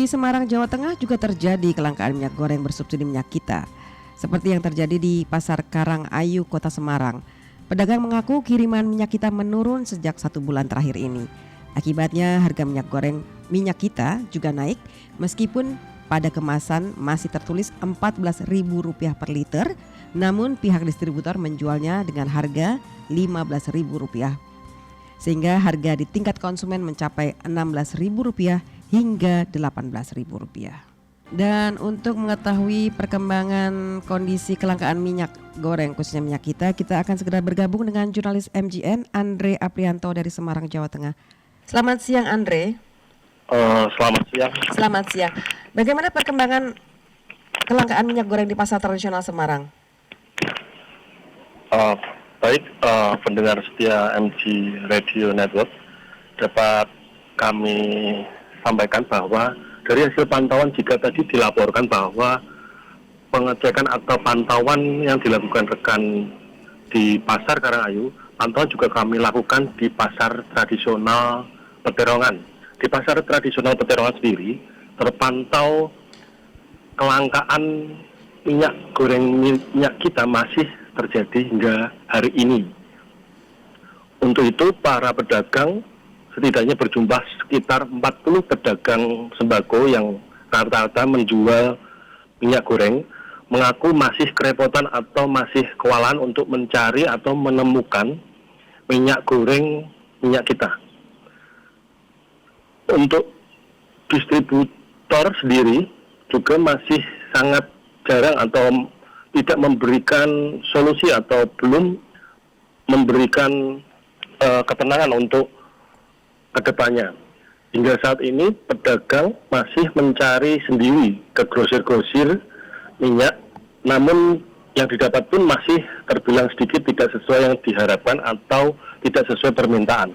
Di Semarang, Jawa Tengah juga terjadi kelangkaan minyak goreng bersubsidi minyak kita. Seperti yang terjadi di Pasar Karangayu, Kota Semarang. Pedagang mengaku kiriman minyak kita menurun sejak 1 bulan terakhir ini. Akibatnya harga minyak kita juga naik meskipun pada kemasan masih tertulis Rp14.000 per liter, namun pihak distributor menjualnya dengan harga Rp15.000. Sehingga harga di tingkat konsumen mencapai Rp16.000 hingga Rp18.000. Dan untuk mengetahui perkembangan kondisi kelangkaan minyak goreng khususnya minyak kita akan segera bergabung dengan jurnalis MGN Andre Aprianto dari Semarang, Jawa Tengah. Selamat siang Andre. Selamat siang. Selamat siang. Bagaimana perkembangan kelangkaan minyak goreng di pasar tradisional Semarang? Baik, pendengar setia MG Radio Network, dapat kami sampaikan bahwa dari hasil pantauan jika tadi dilaporkan bahwa pengecekan atau pantauan yang dilakukan rekan di Pasar Karangayu, pantauan juga kami lakukan di Pasar Tradisional Peterongan. Di Pasar Tradisional Peterongan sendiri terpantau kelangkaan minyak kita masih terjadi hingga hari ini. Untuk itu para pedagang setidaknya berjumlah sekitar 40 pedagang sembako yang rata-rata menjual minyak goreng mengaku masih kerepotan atau masih kewalahan untuk mencari atau menemukan minyak goreng minyak kita. Untuk distributor sendiri juga masih sangat jarang atau tidak memberikan solusi atau belum memberikan ketenangan untuk kedepannya. Hingga saat ini pedagang masih mencari sendiri ke grosir-grosir minyak, namun yang didapat pun masih terbilang sedikit tidak sesuai yang diharapkan atau tidak sesuai permintaan.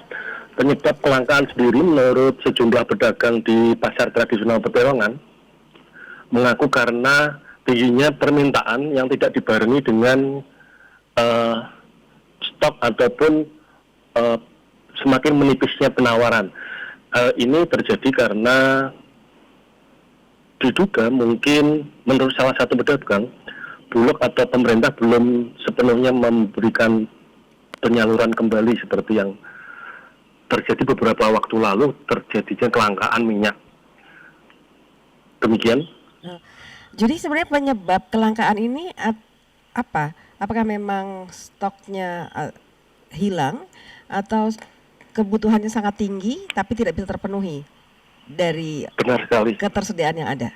Penyebab kelangkaan sendiri menurut sejumlah pedagang di Pasar Tradisional Peterongan mengaku karena tingginya permintaan yang tidak dibarengi dengan stok ataupun semakin menipisnya penawaran. Ini terjadi karena diduga mungkin menurut salah satu pedagang, Bulog atau pemerintah belum sepenuhnya memberikan penyaluran kembali seperti yang terjadi beberapa waktu lalu terjadinya kelangkaan minyak. Demikian. Jadi sebenarnya penyebab kelangkaan ini apa? Apakah memang stoknya hilang atau kebutuhannya sangat tinggi tapi tidak bisa terpenuhi dari benar sekali ketersediaan yang ada?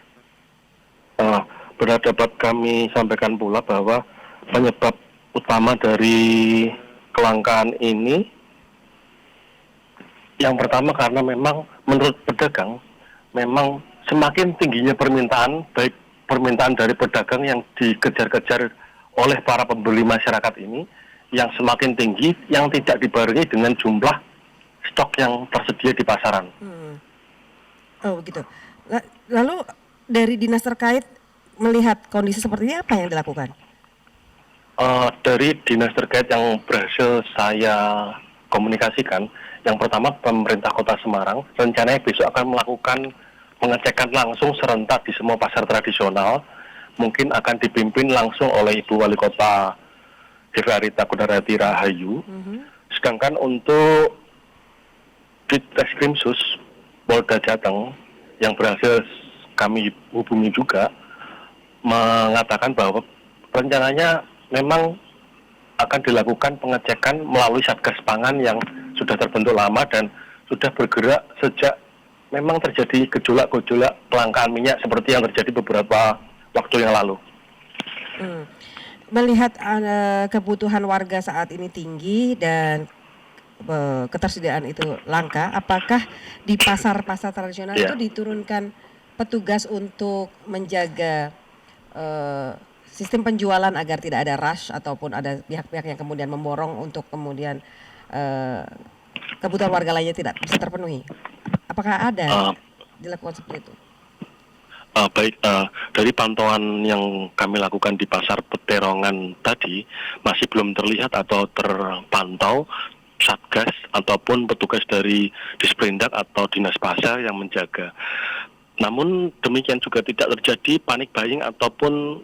Benar, dapat kami sampaikan pula bahwa penyebab utama dari kelangkaan ini yang pertama karena memang menurut pedagang memang semakin tingginya permintaan, baik permintaan dari pedagang yang dikejar-kejar oleh para pembeli masyarakat ini yang semakin tinggi, yang tidak dibarengi dengan jumlah stok yang tersedia di pasaran. Oh begitu. Lalu dari dinas terkait melihat kondisi seperti ini apa yang dilakukan? Dari dinas terkait yang berhasil saya komunikasikan, yang pertama pemerintah Kota Semarang rencananya besok akan melakukan pengecekan langsung serentak di semua pasar tradisional, mungkin akan dipimpin langsung oleh Ibu Wali Kota Devarita Kudarati Rahayu. Sedangkan untuk Ditreskrim Sus Polda Jateng yang berhasil kami hubungi juga mengatakan bahwa rencananya memang akan dilakukan pengecekan melalui Satgas Pangan yang sudah terbentuk lama dan sudah bergerak sejak memang terjadi gejolak-gejolak kelangkaan minyak seperti yang terjadi beberapa waktu yang lalu. Melihat kebutuhan warga saat ini tinggi dan ketersediaan itu langka, apakah di pasar-pasar tradisional itu diturunkan petugas untuk menjaga sistem penjualan agar tidak ada rush ataupun ada pihak-pihak yang kemudian memborong untuk kemudian kebutuhan warga lainnya tidak bisa terpenuhi? Apakah ada dilakukan seperti itu? Baik, dari pantauan yang kami lakukan di Pasar Peterongan tadi masih belum terlihat atau terpantau Satgas ataupun petugas dari Disperindak atau Dinas Pasar yang menjaga. Namun demikian juga tidak terjadi panic buying ataupun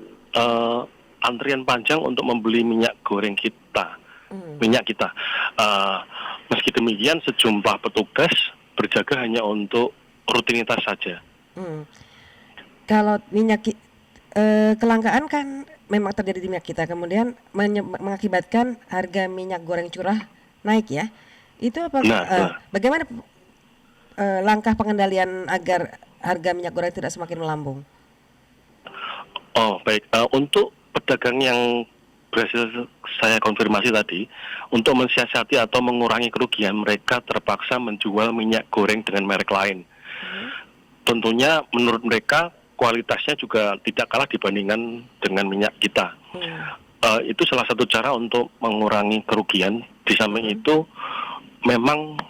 antrian panjang untuk membeli minyak kita. Uh, Meski demikian, sejumlah petugas berjaga hanya untuk rutinitas saja. Kalau kelangkaan kan memang terjadi di minyak kita, kemudian mengakibatkan harga minyak goreng curah naik ya. Itu apa? Bagaimana langkah pengendalian agar harga minyak goreng tidak semakin melambung? Oh baik, untuk pedagang yang berhasil saya konfirmasi tadi, untuk mensiasati atau mengurangi kerugian, mereka terpaksa menjual minyak goreng dengan merek lain. Tentunya menurut mereka kualitasnya juga tidak kalah dibandingkan dengan minyak kita. Itu salah satu cara untuk mengurangi kerugian. Di samping itu, memang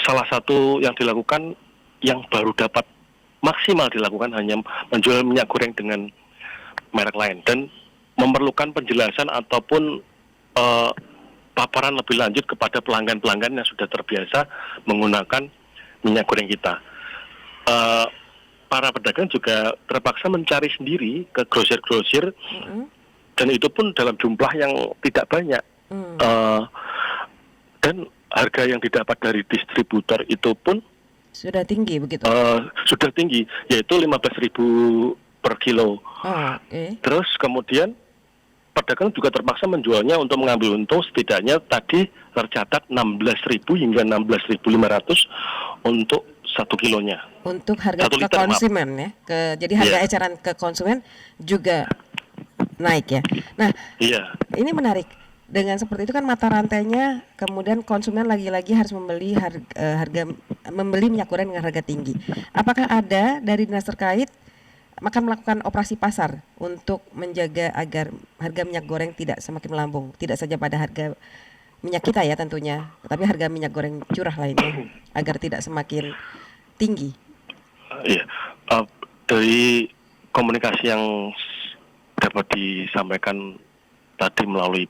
salah satu yang dilakukan, yang baru dapat maksimal dilakukan, hanya menjual minyak goreng dengan merek lain dan memerlukan penjelasan ataupun paparan lebih lanjut kepada pelanggan-pelanggan yang sudah terbiasa menggunakan minyak goreng kita. Para pedagang juga terpaksa mencari sendiri ke grosir-grosir, dan itu pun dalam jumlah yang tidak banyak. Dan harga yang didapat dari distributor itu pun sudah tinggi begitu? Sudah tinggi, yaitu 15.000 per kilo. Terus kemudian pedagang juga terpaksa menjualnya untuk mengambil untung, setidaknya tadi tercatat 16.000 hingga 16.500 untuk 1 kilonya. Untuk harga ke konsumen ya, jadi harga eceran ke konsumen juga naik ya. Nah, ini menarik. Dengan seperti itu kan mata rantainya, kemudian konsumen lagi-lagi harus membeli membeli minyak goreng dengan harga tinggi. Apakah ada dari dinas terkait akan melakukan operasi pasar untuk menjaga agar harga minyak goreng tidak semakin melambung, tidak saja pada harga minyak kita ya tentunya, tapi harga minyak goreng curah lainnya agar tidak semakin tinggi? Dari komunikasi yang dapat disampaikan tadi melalui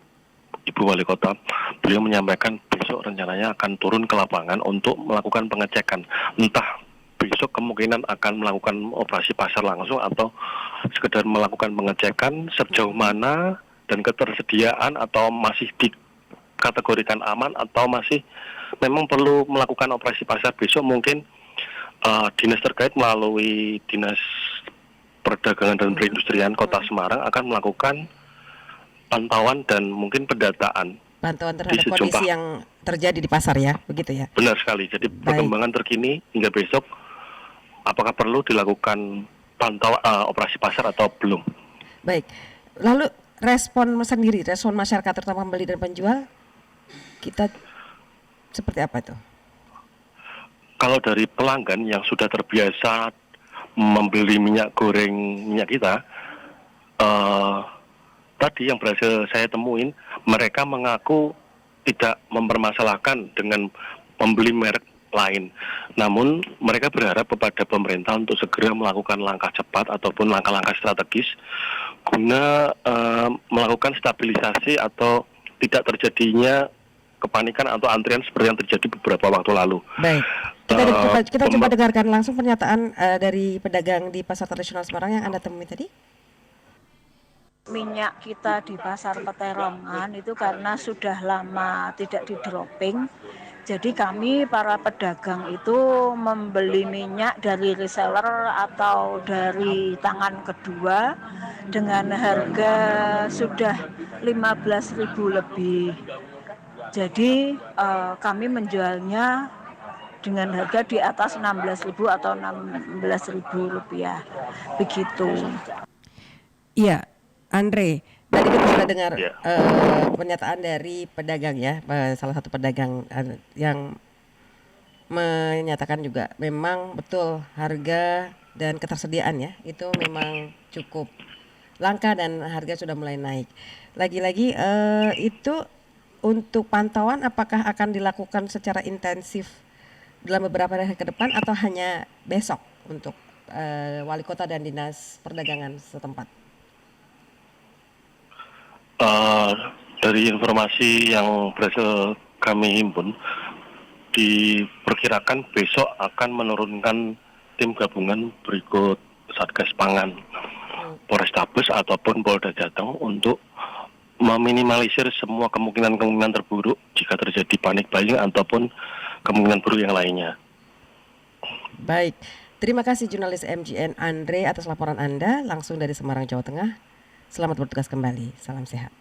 Ibu Wali Kota, beliau menyampaikan besok rencananya akan turun ke lapangan untuk melakukan pengecekan. Entah besok kemungkinan akan melakukan operasi pasar langsung atau sekedar melakukan pengecekan sejauh mana dan ketersediaan, atau masih dikategorikan aman, atau masih memang perlu melakukan operasi pasar besok. Mungkin dinas terkait melalui Dinas Perdagangan dan Perindustrian Kota Semarang akan melakukan pantauan dan mungkin pendataan terhadap kondisi yang terjadi di pasar ya, begitu ya? Benar sekali. Jadi perkembangan terkini hingga besok, apakah perlu dilakukan pantauan operasi pasar atau belum? Baik. Lalu respon masyarakat terutama pembeli dan penjual kita seperti apa itu? Kalau dari pelanggan yang sudah terbiasa membeli minyak kita, tadi yang berhasil saya temuin, mereka mengaku tidak mempermasalahkan dengan membeli merek lain. Namun mereka berharap kepada pemerintah untuk segera melakukan langkah cepat ataupun langkah-langkah strategis guna melakukan stabilisasi atau tidak terjadinya kepanikan atau antrian seperti yang terjadi beberapa waktu lalu. Baik. Kita coba dengarkan langsung pernyataan dari pedagang di Pasar Tradisional Semarang yang Anda temui tadi. Minyak kita di pasar Peterongan itu karena sudah lama tidak di dropping, jadi kami para pedagang itu membeli minyak dari reseller atau dari tangan kedua dengan harga sudah 15.000 lebih. Jadi kami menjualnya dengan harga di atas 16.000 atau 16.000 rupiah, begitu. Iya. Andre, tadi kita sudah dengar pernyataan dari pedagang ya, salah satu pedagang yang menyatakan juga memang betul harga dan ketersediaan ya itu memang cukup langka dan harga sudah mulai naik. Lagi-lagi itu untuk pantauan apakah akan dilakukan secara intensif dalam beberapa hari ke depan atau hanya besok untuk wali kota dan dinas perdagangan setempat? Dari informasi yang berhasil kami himpun, diperkirakan besok akan menurunkan tim gabungan berikut Satgas Pangan, Polrestabes ataupun Polda Jateng untuk meminimalisir semua kemungkinan terburuk jika terjadi panik buying ataupun kemungkinan buruk yang lainnya. Baik, terima kasih jurnalis MGN Andre atas laporan Anda langsung dari Semarang, Jawa Tengah. Selamat bertugas kembali, salam sehat.